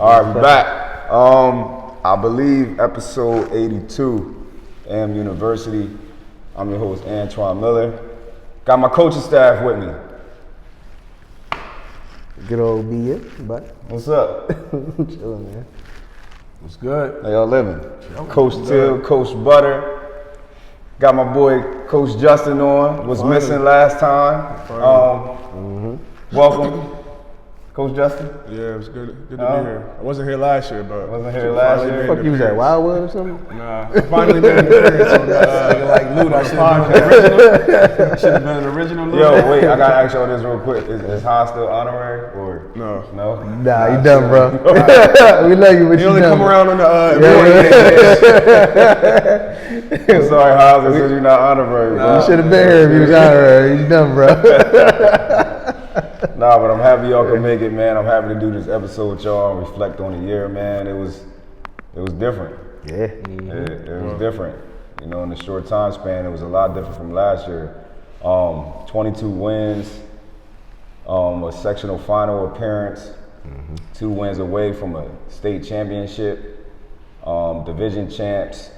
All right, we're back. I believe episode 82, A.M.University. I'm your host, Antoine Miller. Got my coaching staff with me. Good old B.A. but What's up? chilling, man. What's good? How y'all living? Coach Till, Coach Butter. Got my boy, Coach Justin on. Was missing last time. Welcome. Coach Justin? Yeah, it was good to be here. I wasn't here last year, but Wasn't here last year? Fuck you was at Wildwood or something? Nah, I finally made an appearance on the like Luda, I should have been an original Luda. Yo, wait, I gotta ask y'all this real quick. Is Han still honorary or No. no? Nah, you done, bro. We love you, but He you only done. come around on the I'm sorry, Hans, I said you're not honorary. Bro. You should have been here if you was honorary. You done, bro. Nah, but I'm happy y'all can make it, man. I'm happy to do this episode with y'all and reflect on the year, man. It was different. Yeah. It was different. You know, in the short time span, it was a lot different from last year. 22 wins, a sectional final appearance, 2 wins away from a state championship, division champs,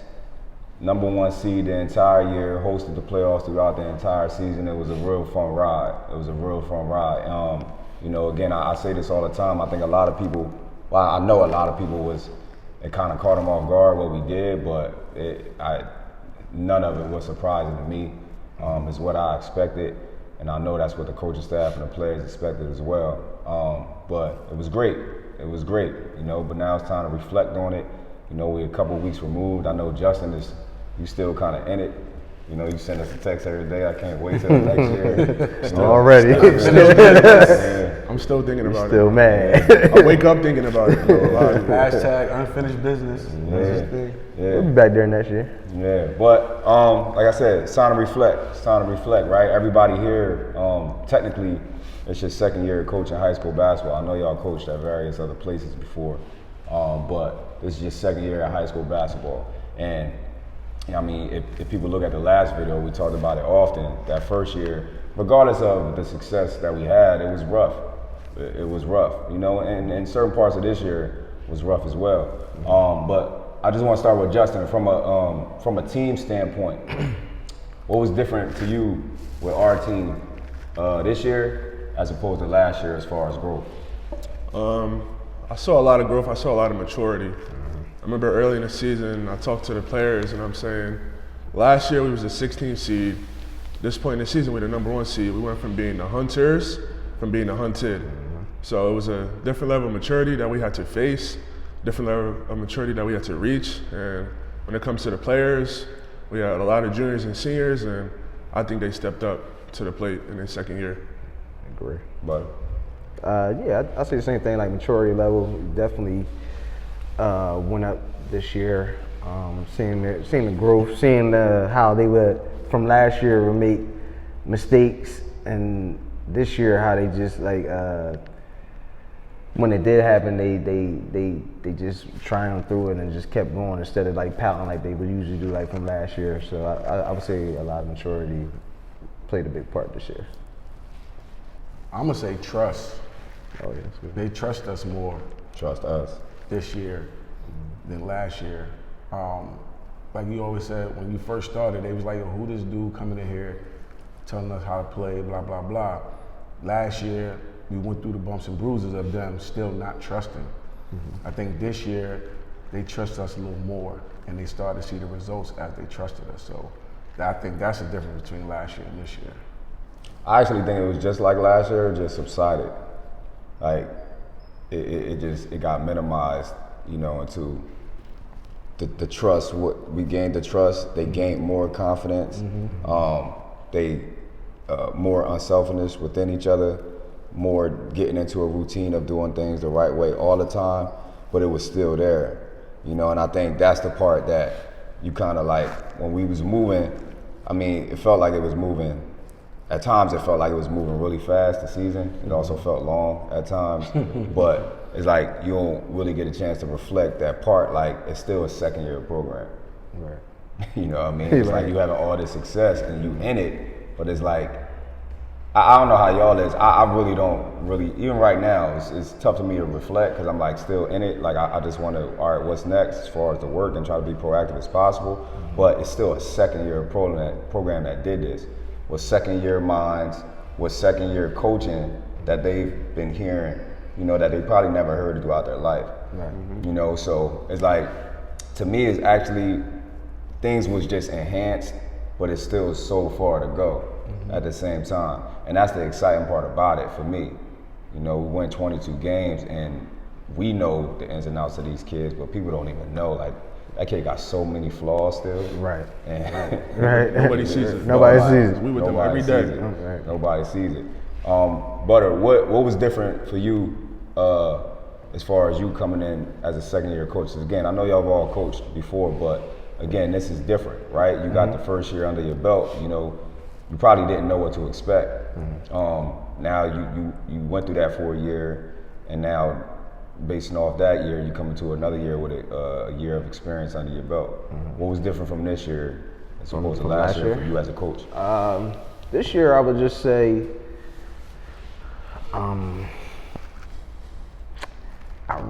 #1 seed the entire year, hosted the playoffs throughout the entire season. It was a real fun ride. You know, again, I say this all the time. I think a lot of people, well, I know a lot of people it kind of caught them off guard what we did, but none of it was surprising to me. It's what I expected, and I know that's what the coaching staff and the players expected as well. But it was great. It was great, you know, but now it's time to reflect on it. You know, we're a couple weeks removed. I know Justin you still kind of in it. You know, you send us a text every day. I can't wait till next year. Already. I'm still thinking about Still it. mad. I wake up thinking about it. Hashtag unfinished business. That's his thing. We'll be back there next year. Yeah, but like I said, it's time to reflect. It's time to reflect, right? Everybody here, technically, it's your second year coaching high school basketball. I know y'all coached at various other places before, but this is your second year at high school basketball. And I mean, if people look at the last video, we talked about it often. That first year, regardless of the success that we had, it was rough. It was rough, you know, and certain parts of this year was rough as well. But I just want to start with Justin from a team standpoint. What was different to you with our team this year as opposed to last year as far as growth? I saw a lot of growth. I saw a lot of maturity. I remember early in the season, I talked to the players and I'm saying, last year we was the 16th seed. This point in the season, we're the #1 seed. We went from being the hunters, from being the hunted. So it was a different level of maturity that we had to face, different level of maturity that we had to reach. And when it comes to the players, we had a lot of juniors and seniors, and I think they stepped up to the plate in their second year. I agree. But Yeah, I say the same thing, like maturity level definitely went up this year. Seeing the growth, seeing how they would, from last year, would make mistakes, and this year how they just like, when it did happen, they just triumphed through it and just kept going instead of like pouting like they would usually do like from last year. So I would say a lot of maturity played a big part this year. I'm gonna say trust. Oh yeah, that's good. They trust us more trust us. this year than last year. Like you always said, when you first started, they was like, who this dude coming in here telling us how to play, blah, blah, blah. Last year, we went through the bumps and bruises of them still not trusting. I think this year, they trust us a little more, and they started to see the results as they trusted us. So I think that's the difference between last year and this year. I actually think it was just like last year, it just subsided. Like, it got minimized, you know, into the trust. We gained the trust, they gained more confidence, they more unselfishness within each other, more getting into a routine of doing things the right way all the time, but it was still there, you know, and I think that's the part that you kind of like, when we was moving, I mean, it felt like it was moving. At times it felt like it was moving really fast, the season. It also felt long at times, but it's like you don't really get a chance to reflect that part, like it's still a second year program. Right. You know what I mean? It's like you having all this success and you in it, but it's like I don't know how y'all is. I really don't really, even right now, it's tough for me to reflect because I'm like still in it. Like I just want to, all right, what's next as far as the work and try to be proactive as possible. But it's still a second year program that did this. With second year minds, with second year coaching that they've been hearing, you know, that they probably never heard throughout their life. Right. You know, so it's like, to me, it's actually, things was just enhanced, but it's still so far to go at the same time. And that's the exciting part about it for me. You know, we win 22 games and we know the ins and outs of these kids, but people don't even know, like, that kid got so many flaws still. Right. And Right. Nobody sees it. Nobody sees it. We with them every day. Right. Nobody sees it. Butter, what was different for you as far as you coming in as a second year coach? 'Cause again, I know y'all have all coached before, but again, this is different, right? You got the first year under your belt, you know, you probably didn't know what to expect. Now you went through that for a year, and now basing off that year, you come into another year with a year of experience under your belt. What was different from this year as opposed to last year for you as a coach? This year, I would just say, I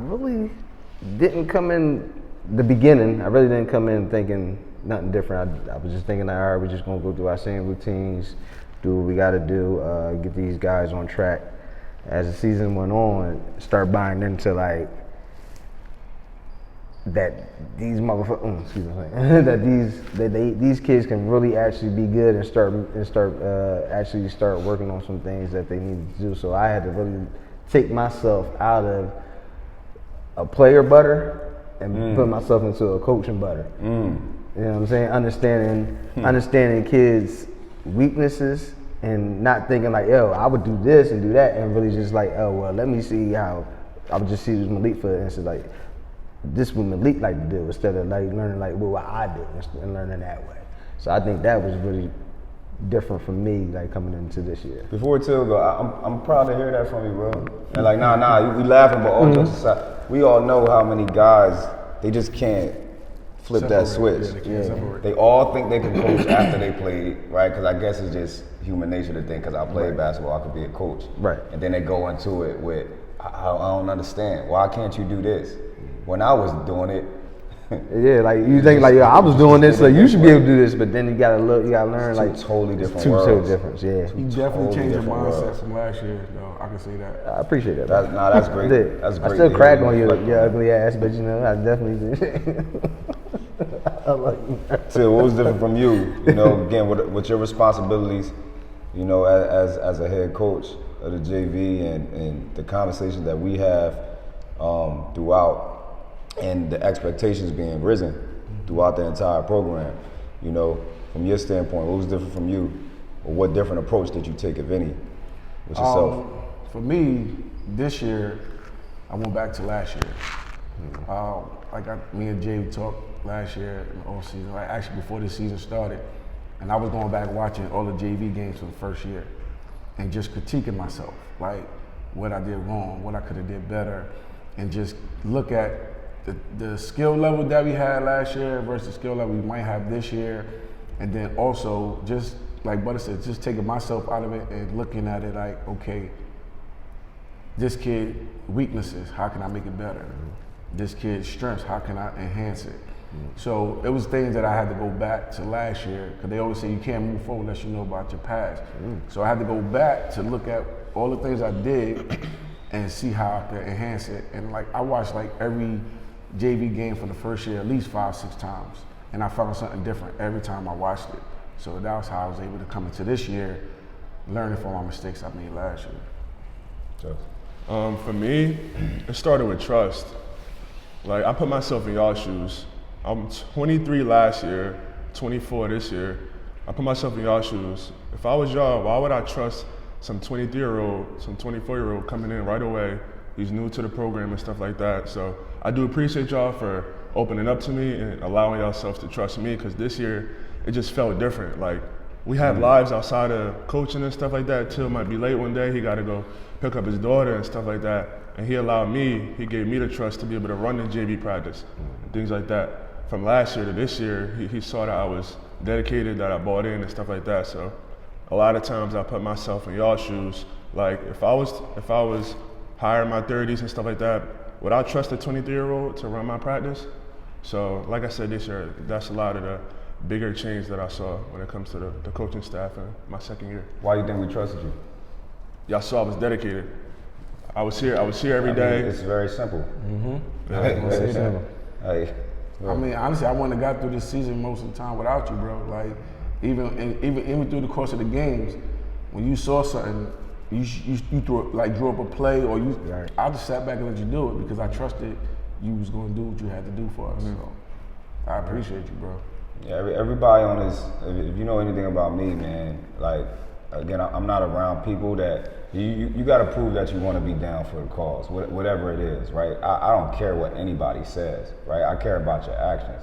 really didn't come in the beginning. I really didn't come in thinking nothing different. I was just thinking, all right, we're just gonna go through our same routines, do what we got to do, get these guys on track. As the season went on, start buying into like that these motherfuckers, that these kids can really actually be good and start working on some things that they need to do. So I had to really take myself out of a player butter and put myself into a coaching butter. You know what I'm saying? Understanding kids' weaknesses and not thinking like, yo, I would do this and do that, and really just like, oh, well, let me see how, I would just see this Malik for instance, like, this is what Malik like to do, instead of like learning like what I do and learning that way. So I think that was really different for me, like coming into this year. Before Till go, I'm proud to hear that from you, bro. And like, nah, we laughing, but all jokes aside, we all know how many guys, they just can't flip that switch. They all think they can coach after they played, right? Because I guess it's just human nature to think, because I played basketball, I could be a coach. Right. And then they go into it with, I don't understand. Why can't you do this? When I was doing it, yeah, like you think like, yo, I was doing this, so you should be able to do this, but then you gotta learn like totally different two worlds. totally different, yeah. You definitely changed your mindset from last year, though. I can see that. I appreciate that. That's great. That's great. I still crack on your ugly ass, but you know, I definitely did. I like you. So what was different from you? You know, again, with your responsibilities, you know, as a head coach of the JV and the conversations that we have throughout, and the expectations being risen throughout the entire program. You know, from your standpoint, what was different from you, or what different approach did you take, if any, with yourself? For me, this year, I went back to last year. Me and Jay talked last year in the off season, like actually before the season started, and I was going back watching all the JV games for the first year, and just critiquing myself, like what I did wrong, what I could have did better, and just look at the skill level that we had last year versus the skill level we might have this year. And then also, just like Butter said, just taking myself out of it and looking at it like, okay, this kid weaknesses, how can I make it better? This kid's strengths, how can I enhance it? So it was things that I had to go back to last year, because they always say you can't move forward unless you know about your past. So I had to go back to look at all the things I did and see how I could enhance it. And like, I watched like every JV game for the first year at least 5-6 times, and I found something different every time I watched it. So that was how I was able to come into this year, learning from my mistakes I made last year. For me, it started with trust. Like, I put myself in y'all's shoes. I'm 23 last year, 24 this year. I put myself in y'all's shoes. If I was y'all, why would I trust some 23-year-old, some 24-year-old coming in right away? He's new to the program and stuff like that. So I do appreciate y'all for opening up to me and allowing yourselves to trust me, because this year it just felt different. Like, we have lives outside of coaching and stuff like that. Till might be late one day, he got to go pick up his daughter and stuff like that. And he gave me the trust to be able to run the JV practice and things like that. From last year to this year, he saw that I was dedicated, that I bought in and stuff like that. So a lot of times I put myself in y'all's shoes. Like if I was higher in my 30s and stuff like that, would I trust a 23-year-old to run my practice? So like I said this year, that's a lot of the bigger change that I saw when it comes to the coaching staff in my second year. Why do you think we trusted you? Y'all saw I was dedicated. I was here every day. It's very simple. Very simple. Hey, I mean, honestly, I wouldn't have got through this season most of the time without you, bro. Like, even through the course of the games, when you saw something, you drew up a play, or I just sat back and let you do it because I trusted you was going to do what you had to do for us. So I appreciate you, bro. yeah, everybody on this, if you know anything about me, man, like, again, I'm not around people that, you got to prove that you want to be down for the cause, whatever it is, right? I don't care what anybody says, right? I care about your actions,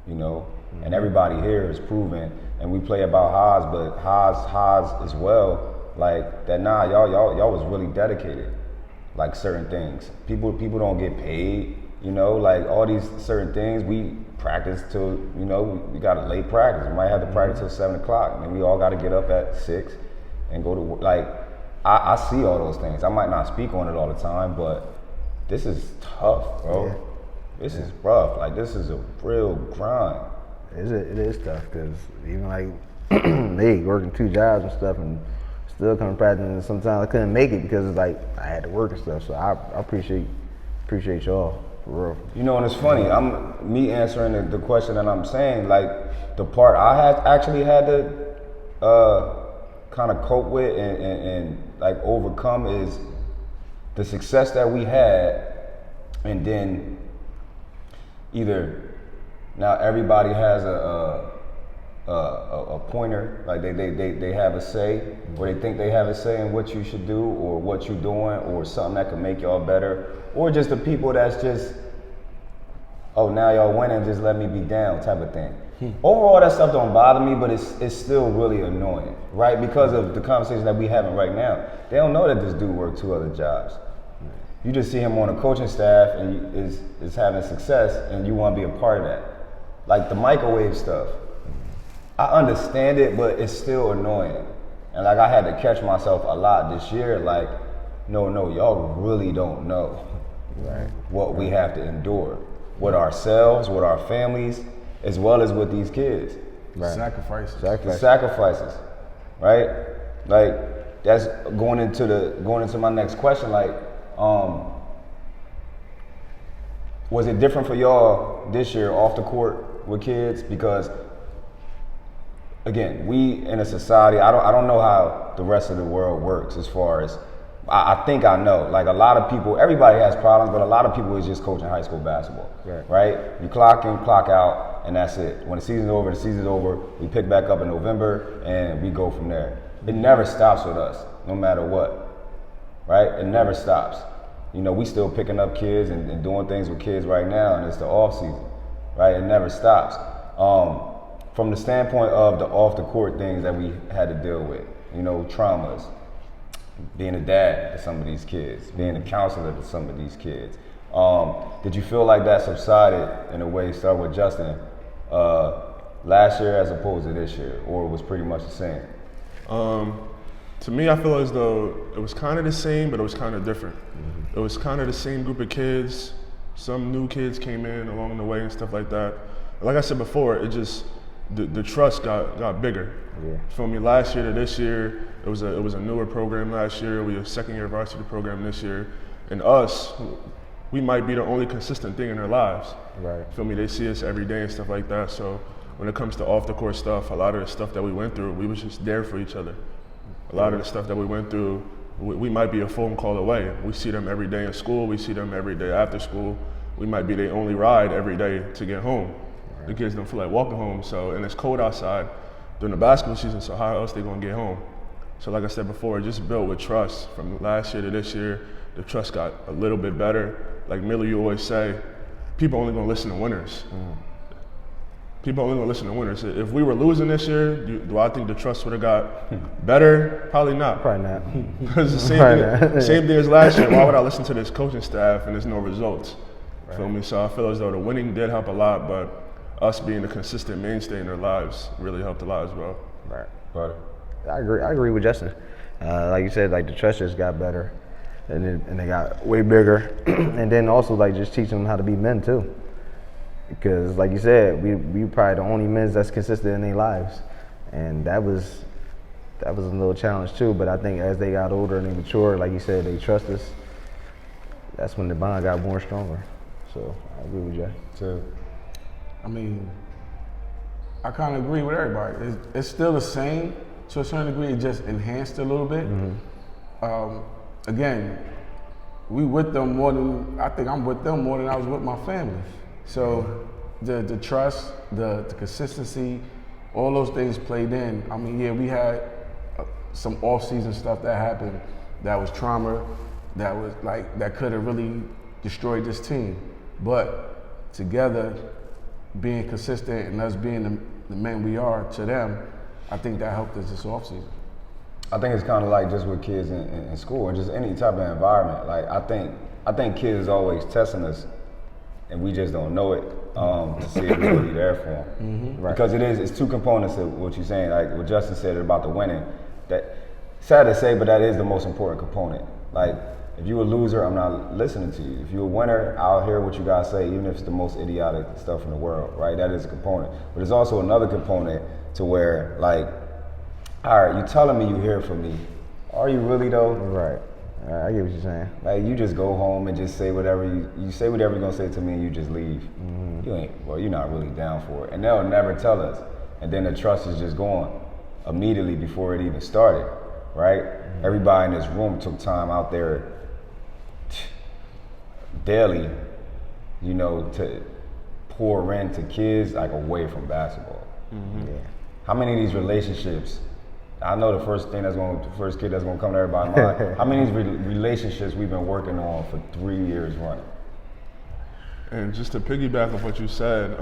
you know? And everybody here is proven, and we play about Haas, but Haas as well, like that. Nah, y'all was really dedicated, like certain things. People don't get paid, you know, like all these certain things. We practice till, you know, we got a late practice. We might have to practice till 7 o'clock, and we all got to get up at 6 and go to work. Like I see all those things. I might not speak on it all the time, but this is tough, bro. Yeah. This is rough. Like this is a real grind. It is tough because even like they working 2 jobs and stuff and still coming to practice, and sometimes I couldn't make it because it's like I had to work and stuff. So I appreciate y'all for real. You know, and it's funny. I'm me answering the question that I'm saying. Like the part I actually had to kind of cope with and like overcome is the success that we had, and then either now everybody has a pointer, like they have a say, or they think they have a say in what you should do or what you're doing or something that could make y'all better, or just the people that's just, oh, now y'all winning, just let me be down type of thing. Overall, that stuff don't bother me, but it's still really annoying, right? Because of the conversation that we having right now. They don't know that this dude worked 2 other jobs. You just see him on the coaching staff and is having success, and you want to be a part of that. Like the microwave stuff, I understand it, but it's still annoying. And like I had to catch myself a lot this year, like, no, y'all really don't know what we have to endure with ourselves, with our families, as well as with these kids. Right. Sacrifices. Right? Like that's going into my next question. Like, was it different for y'all this year off the court with kids? Because again, we in a society, I don't know how the rest of the world works as far as, I think I know. Like a lot of people, everybody has problems, but a lot of people is just coaching high school basketball, right? You clock in, clock out, and that's it. When the season's over, we pick back up in November and we go from there. It never stops with us, no matter what, right? It never stops. You know, we still picking up kids and doing things with kids right now, and it's the off season, right? It never stops. From the standpoint of the off the court things that we had to deal with, you know, traumas, being a dad to some of these kids, being a counselor to some of these kids. Did you feel like that subsided in a way, start with Justin, last year as opposed to this year, or was pretty much the same? To me, I feel as though it was kind of the same, but it was kind of different. It was kind of the same group of kids. Some new kids came in along the way and stuff like that. Like I said before, it just, the trust got bigger. Yeah. Feel me? Last year to this year, it was a newer program last year. We have a second-year varsity program this year, and us, we might be the only consistent thing in their lives. Right. Feel me? They see us every day and stuff like that. So when it comes to off-the-court stuff, a lot of the stuff that we went through, we was just there for each other. A lot of the stuff that we went through, we might be a phone call away. We see them every day in school. We see them every day after school. We might be their only ride every day to get home. The kids don't feel like walking home, and it's cold outside during the basketball season, so how else they gonna get home? So like I said before, it just built with trust. From last year to this year, the trust got a little bit better. Like Miller, you always say, people only gonna listen to winners. People only gonna listen to winners. If we were losing this year, do I think the trust would have got better? Probably not. Probably not. Because the same thing as last year. Why would I listen to this coaching staff and there's no results? Feel me? So I feel as though the winning did help a lot, but us being a consistent mainstay in their lives really helped a lot as well. Right. But I agree with Justin. Like you said, like the trust just got better, and they got way bigger, and then also like just teaching them how to be men too. Because like you said, we probably the only men that's consistent in their lives, and that was a little challenge too. But I think as they got older and they matured, like you said, they trust us. That's when the bond got more stronger. So I agree with you too. I mean, I kind of agree with everybody. It's still the same to a certain degree. It just enhanced a little bit. Again, we with them more than I think I'm with them more than I was with my family. So the trust, the consistency, all those things played in. I mean, yeah, we had some off-season stuff that happened that was trauma, that was like that could have really destroyed this team. But together, being consistent and us being the men we are to them, I think that helped us this off-season. I think it's kind of like just with kids in school and just any type of environment. Like I think kids is always testing us, and we just don't know it to see if we're really there for them. Right. Because it's two components of what you're saying. Like what Justin said about the winning. That sad to say, but that is the most important component. Like if you're a loser, I'm not listening to you. If you're a winner, I'll hear what you guys say, even if it's the most idiotic stuff in the world. Right? That is a component. But there's also another component to where like, all right, you telling me you here for me. Are you really though? Right. I get what you're saying. Like you just go home and just say whatever you say whatever you're gonna say to me and you just leave. You're not really down for it. And they'll never tell us. And then the trust is just gone immediately before it even started, right? Everybody in this room took time out there daily, to pour into kids like away from basketball. Yeah. How many of these relationships? I know the first kid that's gonna come to everybody's mind. How many of these relationships we've been working on for 3 years running? And just to piggyback on what you said,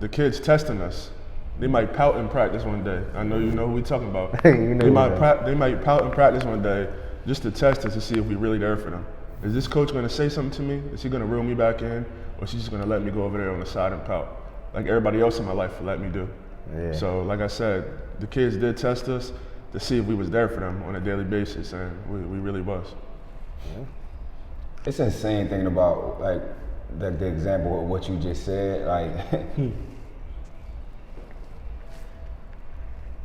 the kids testing us. They might pout in practice one day. I know you know who we talking about. They might pout in practice one day just to test us to see if we really there for them. Is this coach gonna say something to me? Is he gonna reel me back in? Or is he just gonna let me go over there on the side and pout? Like everybody else in my life let me do. Yeah. So like I said, the kids did test us to see if we was there for them on a daily basis, and we really was. Yeah. It's insane thinking about like the example of what you just said. Like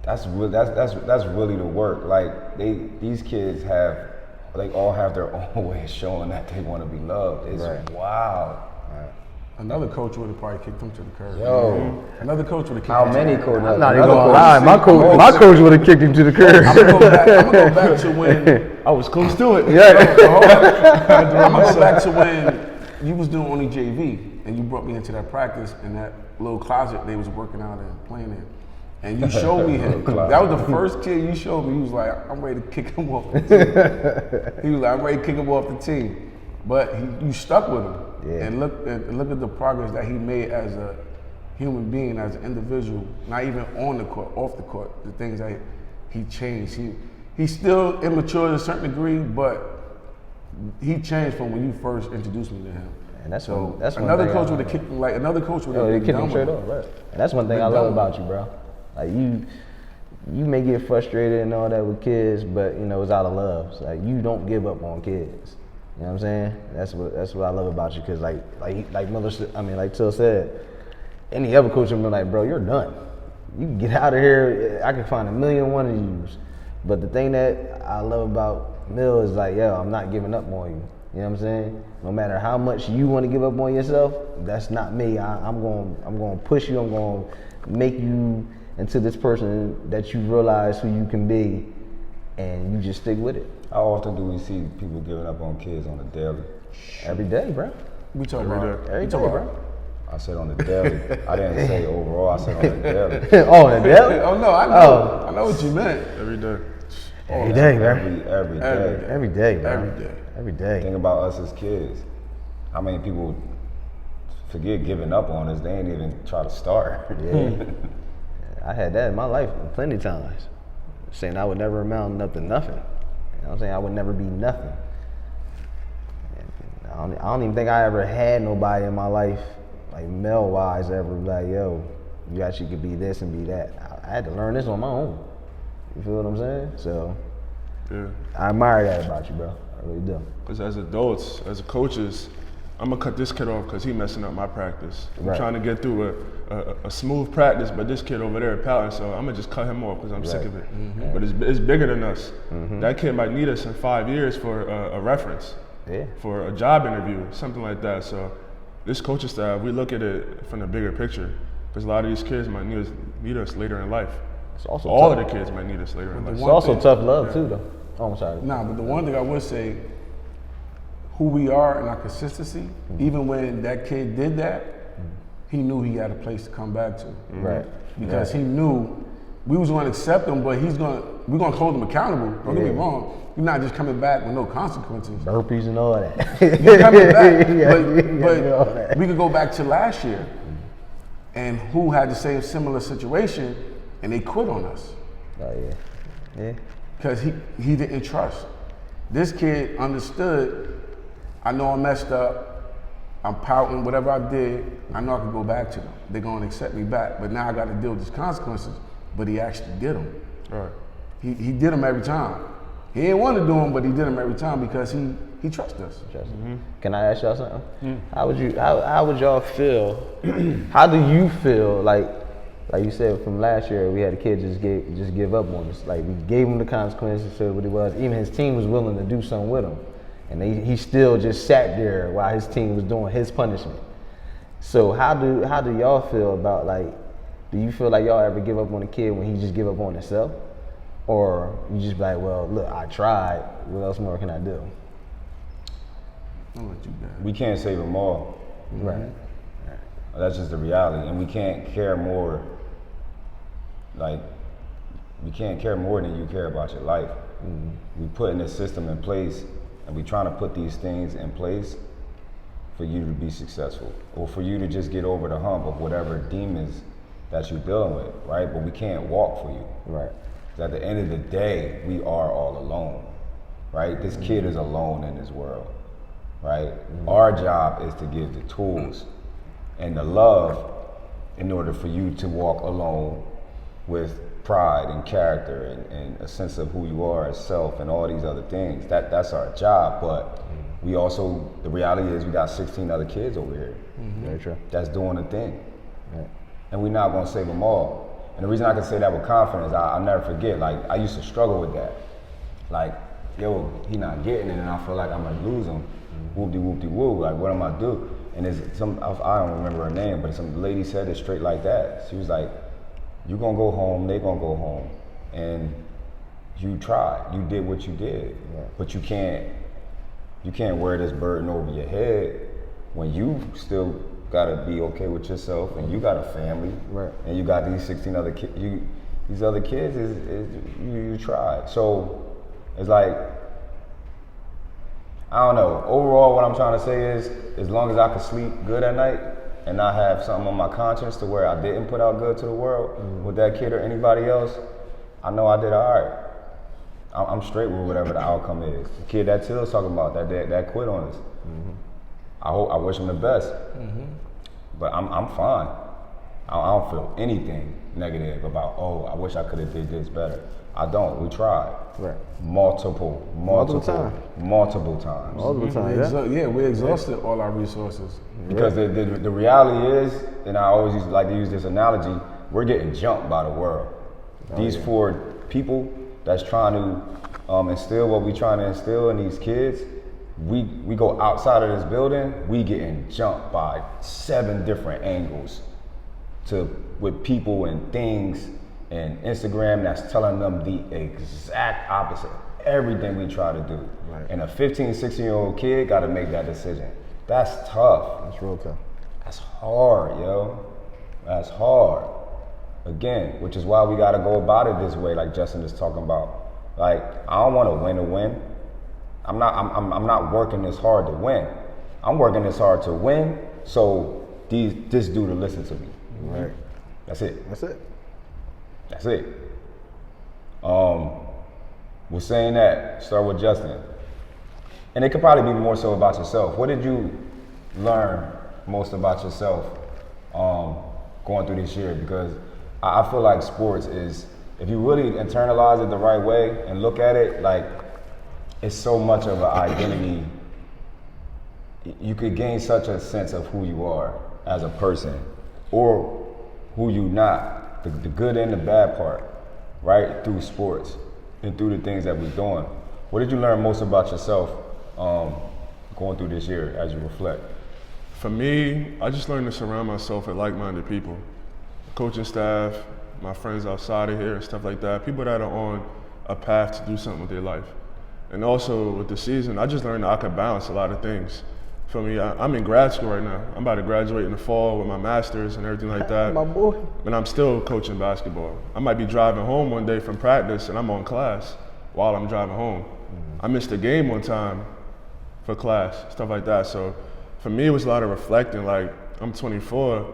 that's really the work. Like these kids all have their own way of showing that they want to be loved. It's wild. Right. Another coach would have probably kicked him to the curb. Another coach would have kicked How him many to the curb. coaches? I'm not even gonna lie. My coach would have kicked him to the curb. I'm gonna go back to when I was close to it. I'm gonna go back to when you was doing only JV and you brought me into that practice in that little closet they was working out and playing in. And you showed me him. That was the first kid you showed me. He was like, I'm ready to kick him off the team. He was like, I'm ready to kick him off the team. But you stuck with him. Yeah. And look at the progress that he made as a human being, as an individual, not even on the court, off the court, the things that he changed. He's still immature to a certain degree, but he changed from when you first introduced me to him. And that's another coach would have kicked him. Like another coach would have kicked him straight off, right? And that's one thing I love about you, bro. Like you may get frustrated and all that with kids, but it's out of love. So, like you don't give up on kids. You know what I'm saying? That's what I love about you, because like Till said, any other coach would be like, bro, you're done. You can get out of here. I can find 1,000,001 of yous. But the thing that I love about Mill is like, I'm not giving up on you. You know what I'm saying? No matter how much you want to give up on yourself, that's not me. I'm going to push you. I'm going to make you into this person that you realize who you can be, and you just stick with it. How often do we see people giving up on kids on the daily? Every day, bro. We talk about every day, bro. I said on the daily. I didn't say overall. I said on the daily. Oh, on the daily? Oh no, I know. I know what you meant. Every day. Every day, bro. Every day. Every day, bro. Every day. Every day. Think about us as kids. How many people forget giving up on us? They ain't even try to start. Yeah. I had that in my life plenty of times. Saying I would never amount up to nothing. You know what I'm saying? I would never be nothing. I don't even think I ever had nobody in my life, like male-wise, ever like, yo, you actually could be this and be that. I had to learn this on my own. You feel what I'm saying? So Yeah. I admire that about you, bro. I really do. Because as adults, as coaches, I'm gonna cut this kid off because he messing up my practice. I'm Right. trying to get through a smooth practice, but this kid over there pouting, so I'm gonna just cut him off because I'm sick of it. But it's bigger than us. That kid might need us in 5 years for a reference, Yeah. for a job interview, something like that. So this coaching staff, we look at it from the bigger picture because a lot of these kids might need us later in life. It's also All of tough. the kids might need us later in life. It's also tough love too, though. Oh, I'm sorry. Nah, but the one thing I would say, who we are and our consistency, even when that kid did that, he knew he had a place to come back to. Right. Because he knew we was going to accept him, but we're going to hold him accountable. Don't get me wrong. You're not just coming back with no consequences. Burpees and all that. You're coming back. all but that. we could go back to last year and who had the same similar situation and they quit on us. Oh yeah. Yeah. Because he didn't trust. This kid understood, I know I messed up, I'm pouting, whatever I did, I know I can go back to them. They're gonna accept me back, but now I gotta deal with these consequences. But he actually did them. Right. He did them every time. He didn't want to do them, but he did them every time because he trusts us. Can I ask y'all something? How would y'all feel? How do you feel like you said from last year we had a kid just give up on us. Like we gave him the consequences, said what it was. Even his team was willing to do something with him, and he still just sat there while his team was doing his punishment. So how do y'all feel about like? Do you feel like y'all ever give up on a kid when he just give up on himself, or you just be like, well, look, I tried. What else more can I do? I'll let you guys. We can't save them all. Right. That's just the reality, and we can't care more. Like, we can't care more than you care about your life. We putting this system in place, and we trying to put these things in place for you to be successful, or for you to just get over the hump of whatever demons that you're dealing with, right? But we can't walk for you. Right. 'Cause at the end of the day, we are all alone, right? This kid is alone in this world, right? Our job is to give the tools and the love in order for you to walk alone with pride and character and a sense of who you are as self and all these other things. That's our job, but we also, the reality is we got 16 other kids over here Very true. that's doing the thing. Right. And we're not gonna save them all. And the reason I can say that with confidence, I'll never forget, like, I used to struggle with that. Like, yo, he not getting it, and I feel like I'm gonna lose him. Whoop-de-whoop-de-whoop, like, what am I do? And there's I don't remember her name, but some lady said it straight like that. She was like, you gonna go home, they gonna go home. And you tried, you did what you did. But you can't wear this burden over your head when you still gotta be okay with yourself, and you got a family, Right. and you got these 16 other kids. These other kids you tried. So it's like, I don't know. Overall, what I'm trying to say is, as long as I can sleep good at night and not have something on my conscience to where I didn't put out good to the world with that kid or anybody else, I know I did all right. I'm straight with whatever the outcome is. The kid that Till's talking about, that quit on us. I wish him the best, but I'm fine. I don't feel anything negative about, oh, I wish I could have did this better. I don't. We tried. Right. Multiple times. Yeah, we exhausted all our resources. Because the reality is, and I always like to use this analogy, we're getting jumped by the world. These 4 people that's trying to instill what we trying to instill in these kids, we go outside of this building, we getting jumped by 7 different angles with people and things and Instagram that's telling them the exact opposite. Everything we try to do. Right. And a 15, 16-year-old kid got to make that decision. That's tough. That's real tough. That's hard, yo. That's hard. Again, which is why we got to go about it this way, like Justin is talking about. Like, I don't want to win to win. I'm not working this hard to win. I'm working this hard to win, so this dude to listen to me. Right. That's it. That's it. That's it. We're saying that, start with Justin. And it could probably be more so about yourself. What did you learn most about yourself going through this year? Because I feel like sports is if you really internalize it the right way and look at it, like, it's so much of an identity. You could gain such a sense of who you are as a person, or who you not, the good and the bad part, right, through sports and through the things that we're doing. What did you learn most about yourself going through this year as you reflect? For me, I just learned to surround myself with like-minded people. Coaching staff, my friends outside of here and stuff like that, people that are on a path to do something with their life. And also with the season, I just learned that I could balance a lot of things. For me, I'm in grad school right now. I'm about to graduate in the fall with my master's and everything like that. My boy. But I'm still coaching basketball. I might be driving home one day from practice and I'm on class while I'm driving home. I missed a game one time for class, stuff like that. So for me, it was a lot of reflecting. Like, I'm 24.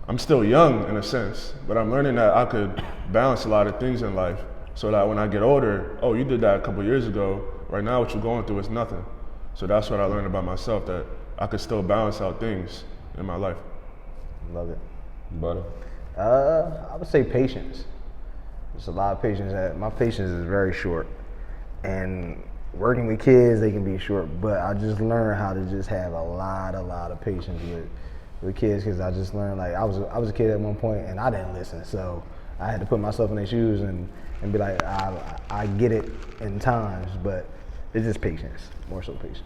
I'm still young in a sense, but I'm learning that I could balance a lot of things in life so that when I get older, oh, you did that a couple years ago. Right now, what you're going through is nothing. So that's what I learned about myself, that I could still balance out things in my life. Love it. Butter? I would say patience. There's a lot of patience. My patience is very short. And working with kids, they can be short, but I just learned how to just have a lot of patience with kids, because I just learned, like, I was a kid at one point and I didn't listen. So I had to put myself in their shoes and be like, I get it in times, but it's just patience, more so patience.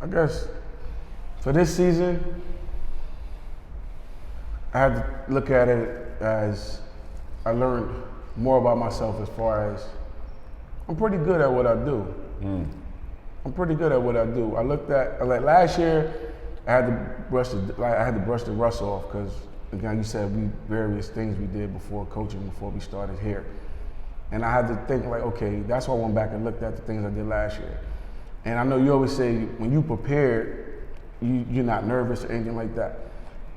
I guess for this season, I had to look at it as I learned more about myself, as far as I'm pretty good at what I do. I'm pretty good at what I do. I looked at, like, last year, I had to brush the rust off, because again, you said various things we did before coaching, before we started here. And I had to think, like, okay, that's why I went back and looked at the things I did last year. And I know you always say when you prepared, you're not nervous or anything like that.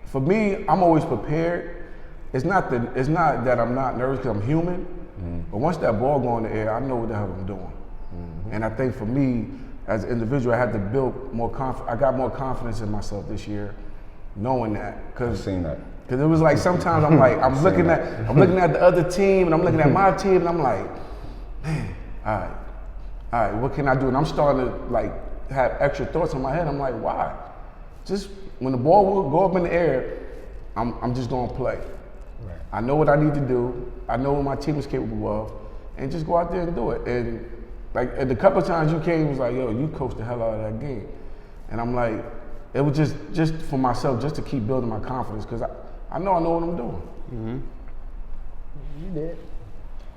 For me, I'm always prepared. It's not that I'm not nervous, because I'm human. But once that ball go in the air, I know what the hell I'm doing. And I think for me, as an individual, I had to build more confidence. I got more confidence in myself this year, knowing that. I've seen that. Because it was like, sometimes I'm like, I'm looking at the other team, and I'm looking at my team, and I'm like, man, all right, what can I do? And I'm starting to, like, have extra thoughts in my head. I'm like, why? Just when the ball will go up in the air, I'm just gonna play. Right. I know what I need to do. I know what my team is capable of, and just go out there and do it. And like, the couple of times you came, it was like, yo, you coached the hell out of that game. And I'm like, it was just for myself, just to keep building my confidence, because I know what I'm doing. You did.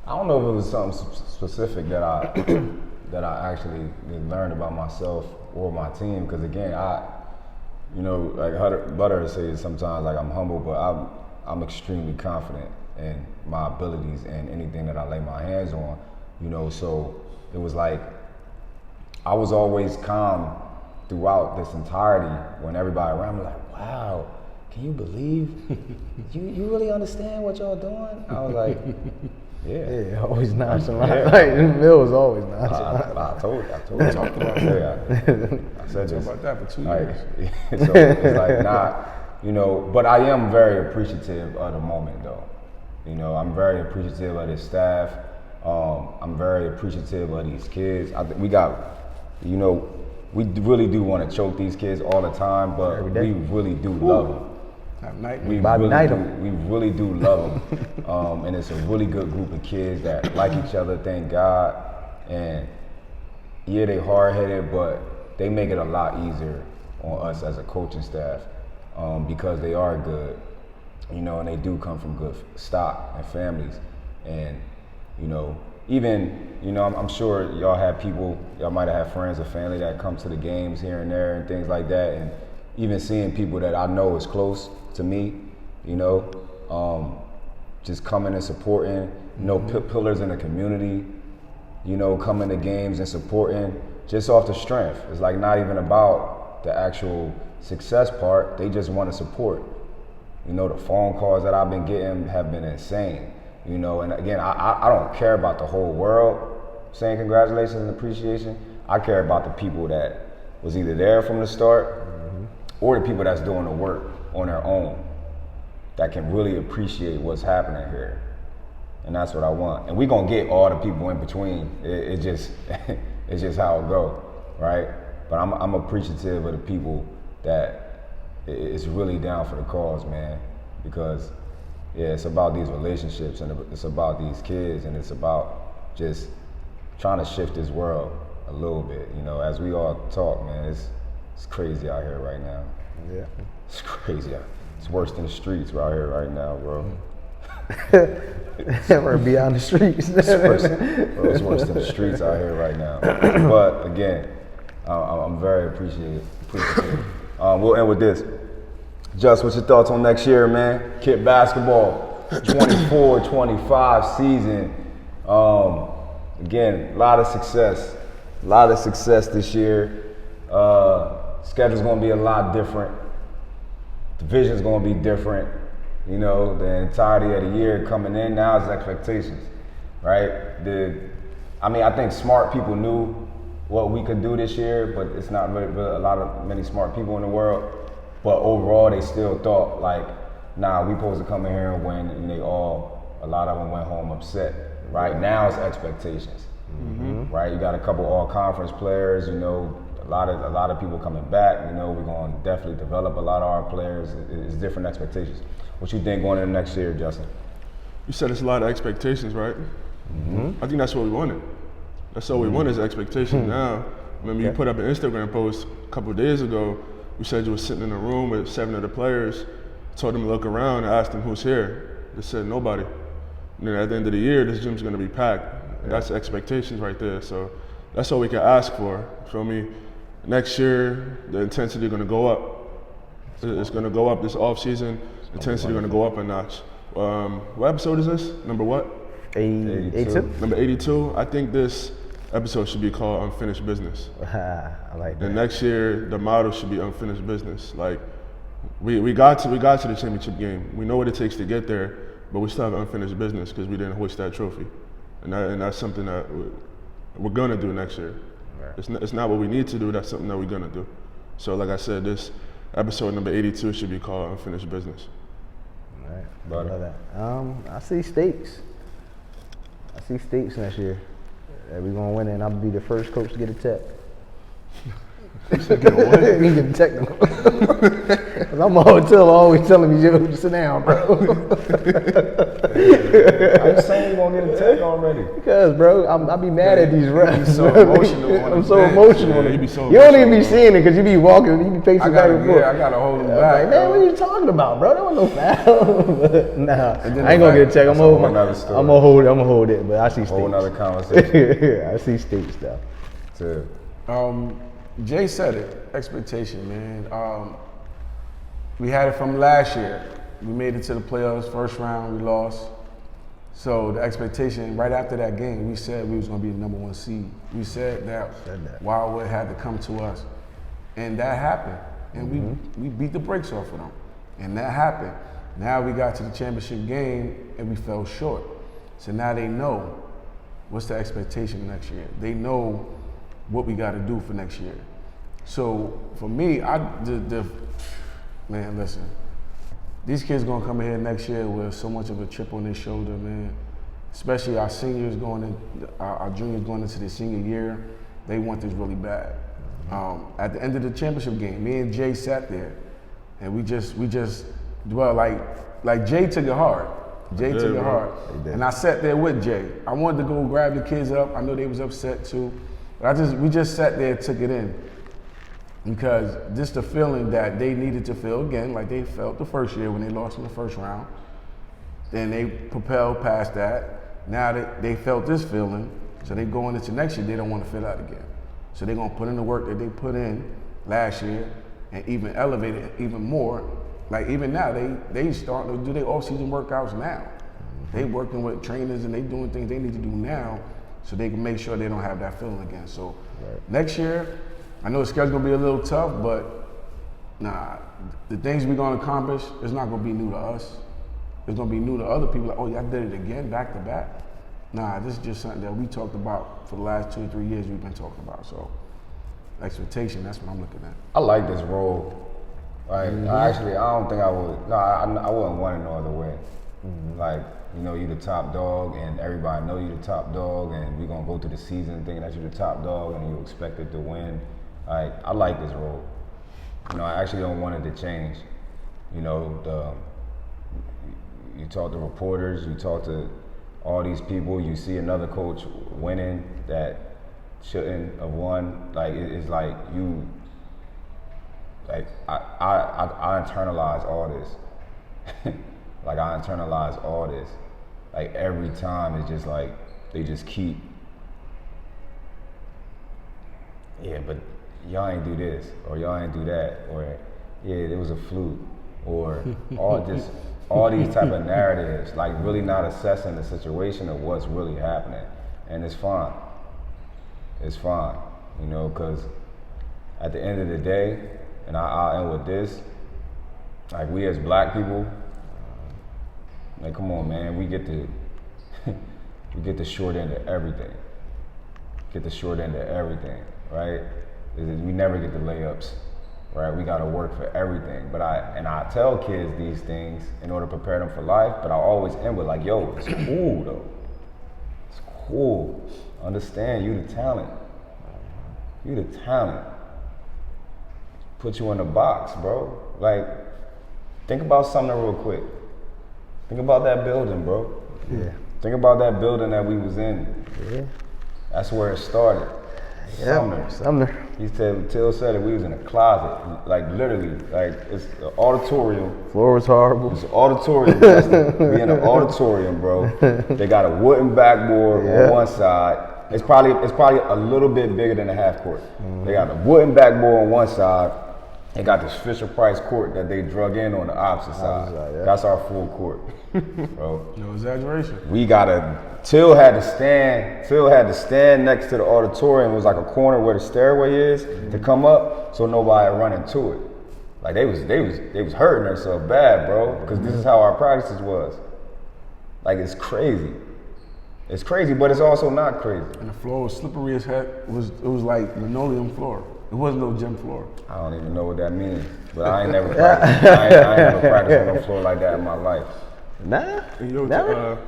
I don't know if it was something specific that I actually learned about myself or my team, because again, like Butter says sometimes, like, I'm humble, but I'm extremely confident in my abilities and anything that I lay my hands on, so it was like I was always calm throughout this entirety when everybody around me like, wow, can you believe you really understand what y'all doing? I was like, yeah, always nonchalant. Like, Bill was always nonchalant. I told you. Talked about that. I said this. Talked about that for 2 years. So it's like, but I am very appreciative of the moment, though. I'm very appreciative of this staff. I'm very appreciative of these kids. We really do want to choke these kids all the time, but we really do love them. We really do love them, and it's a really good group of kids that like each other, thank God. And yeah, they hard-headed, but they make it a lot easier on us as a coaching staff, because they are good, and they do come from good stock and families. And even I'm sure y'all have people, y'all might have had friends or family that come to the games here and there and things like that, and even seeing people that I know is close to me, just coming and supporting, pillars in the community, coming to games and supporting just off the strength. It's like not even about the actual success part, they just want to support. The phone calls that I've been getting have been insane, and again, I don't care about the whole world saying congratulations and appreciation. I care about the people that was either there from the start or the people that's doing the work on their own, that can really appreciate what's happening here. And that's what I want. And we're gonna get all the people in between. It just it's just how it go, right? But I'm appreciative of the people that is really down for the cause, man. Because it's about these relationships, and it's about these kids, and it's about just trying to shift this world a little bit. You know, as we all talk, man, it's crazy out here right now. Yeah. It's crazy. It's worse than the streets out here right now, bro. Never be on the streets. It's worse than the streets out here right now. But again, I'm very appreciative. We'll end with this. Just, what's your thoughts on next year, man? KIPP Basketball, 24-25 season. Again, a lot of success this year. Schedule's gonna be a lot different. Division's gonna be different. You know, the entirety of the year coming in now is expectations, right? I think smart people knew what we could do this year, but it's not really many smart people in the world. But overall, they still thought like, nah, we supposed to come in here and win, and a lot of them went home upset. Right now, it's expectations, right? You got a couple all-conference players, you know, a lot of people coming back. You know, we're going to definitely develop a lot of our players. It's different expectations. What you think going into next year, Justin? You said it's a lot of expectations, right? I think that's what we wanted. That's all we want is expectations now. Remember, you put up an Instagram post a couple of days ago. You said you were sitting in a room with 7 of the players, told them to look around and asked them who's here. They said nobody. And then at the end of the year, this gym's going to be packed. That's expectations right there. So that's all we can ask for. Feel me? Next year, the intensity is going to go up. It's going to go up this off season. Intensity going to go up a notch. What episode is this? Number what? 82. Number 82. I think this episode should be called Unfinished Business. I like that. And next year, the motto should be Unfinished Business. Like, we got to the championship game. We know what it takes to get there, but we still have unfinished business because we didn't hoist that trophy. And that's something that we're gonna do next year. Right. It's not what we need to do. That's something that we're gonna do. So, like I said, this episode number 82 should be called Unfinished Business. All right, I love that. I see stakes. Next year. We're gonna win it, and I'll be the first coach to get a tech. You get the technical. Cause I'm always telling me, yo, sit down, bro. I'm saying you gonna get a tech already. Because, bro, I be mad at these refs. So emotional. I'm so emotional. You don't even be seeing it because you be walking, you be pacing back and forth. I gotta hold him back. Like, man, what are you talking about, bro? There was no foul. Nah, I ain't gonna get a check. I'm gonna hold it. But I see stakes. Whole another conversation. I see stakes stuff. Too. Jay said it. Expectation, man. We had it from last year. We made it to the playoffs, first round, we lost. So the expectation, right after that game, we said we was gonna be the number 1 seed. We said that Wildwood had to come to us. And that happened. And we beat the brakes off of them. And that happened. Now we got to the championship game and we fell short. So now they know what's the expectation next year. They know what we gotta do for next year. So for me, man, listen. These kids gonna come in here next year with so much of a chip on their shoulder, man. Especially our seniors our juniors going into the senior year. They want this really bad. At the end of the championship game, me and Jay sat there, and we just dwell like Jay took it hard. Jay took it hard, and I sat there with Jay. I wanted to go grab the kids up. I know they was upset too, but we just sat there and took it in. Because just the feeling that they needed to feel again, like they felt the first year when they lost in the first round. Then they propelled past that. Now they felt this feeling, so they going into next year, they don't want to feel that again. So they're gonna put in the work that they put in last year and even elevate it even more. Like even now, they starting to do their off-season workouts now. They working with trainers and they doing things they need to do now so they can make sure they don't have that feeling again. So next year, I know the schedule's gonna be a little tough, but the things we're gonna accomplish is not gonna be new to us. It's gonna be new to other people. Like, oh, y'all did it again, back to back. This is just something that we talked about for the last 2 or 3 years we've been talking about. So, expectation, that's what I'm looking at. I like this role Like, I don't think I would. No, I wouldn't want it no other way. Like, you know, you the top dog, and everybody know you the top dog, and we gonna go through the season thinking that you the top dog, and you expected to win. Like, I like this role. You know, I actually don't want it to change. You know, you talk to reporters, you talk to all these people, you see another coach winning that shouldn't have won. Like, it's like you. Like, I internalize all this. Like, I internalize all this. Like, every time it's just like, they just keep, yeah, but y'all ain't do this, or y'all ain't do that, or yeah, it was a fluke, or all these type of narratives, like really not assessing the situation of what's really happening. And it's fine. It's fine, you know, because at the end of the day, and I'll end with this, like, we as black people, like, come on, man, we get the short end of everything. Get the short end of everything, right? We never get the layups, right? We gotta work for everything. But I tell kids these things in order to prepare them for life, but I always end with like, yo, it's cool though. It's cool. Understand, you the talent. You the talent. Put you in the box, bro. Like, think about something real quick. Think about that building, bro. Yeah. Think about that building that we was in. Yeah. That's where it started. Sumner. Till said it, we was in a closet. Like, literally, like, it's the auditorium. Floor was horrible. It's an auditorium, Justin. We in an auditorium, bro. They got a wooden backboard on one side. It's probably a little bit bigger than a half court. They got a wooden backboard on one side. They got this Fisher-Price court that they drug in on the opposite side. Yeah. That's our full court, bro. No exaggeration. Till had to stand next to the auditorium. It was like a corner where the stairway is to come up, so nobody run into it. Like, they was hurting themselves bad, bro, because this is how our practices was. Like, it's crazy. It's crazy, but it's also not crazy. And the floor was slippery as heck. It was like linoleum floor. It wasn't no gym floor. I don't even know what that means, but I ain't never practiced. I ain't never practiced on no floor like that in my life. Nah. And yo, Never.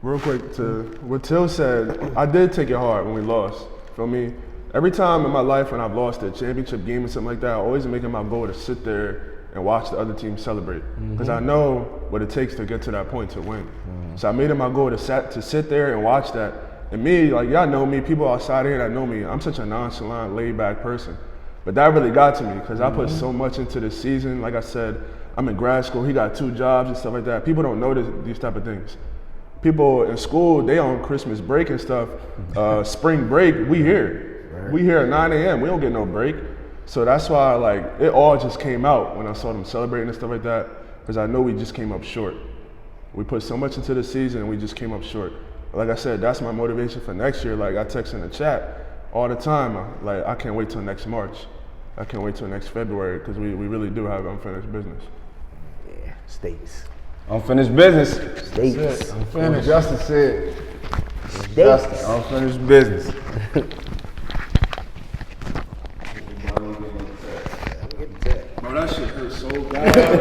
real quick to what Till said, I did take it hard when we lost. Feel me? Every time in my life when I've lost a championship game or something like that, I always make it my goal to sit there and watch the other team celebrate. Because I know what it takes to get to that point to win. So I made it my goal to sit there and watch that. And me, like, y'all know me, people outside here that know me, I'm such a nonchalant, laid back person. But that really got to me because I put so much into this season. Like I said, I'm in grad school, he got 2 jobs and stuff like that. People don't know these type of things. People in school, they on Christmas break and stuff. Spring break, we here. Right. We here at 9 a.m., we don't get no break. So that's why, like, it all just came out when I saw them celebrating and stuff like that, because I know we just came up short. We put so much into the season and we just came up short. Like I said, that's my motivation for next year. Like, I text in the chat all the time. Like, I can't wait till next March. I can't wait till next February because we really do have unfinished business. Yeah, states. Unfinished business. States. Unfinished. Justin said. States. Justin, unfinished business. Bro, that shit hurt so bad.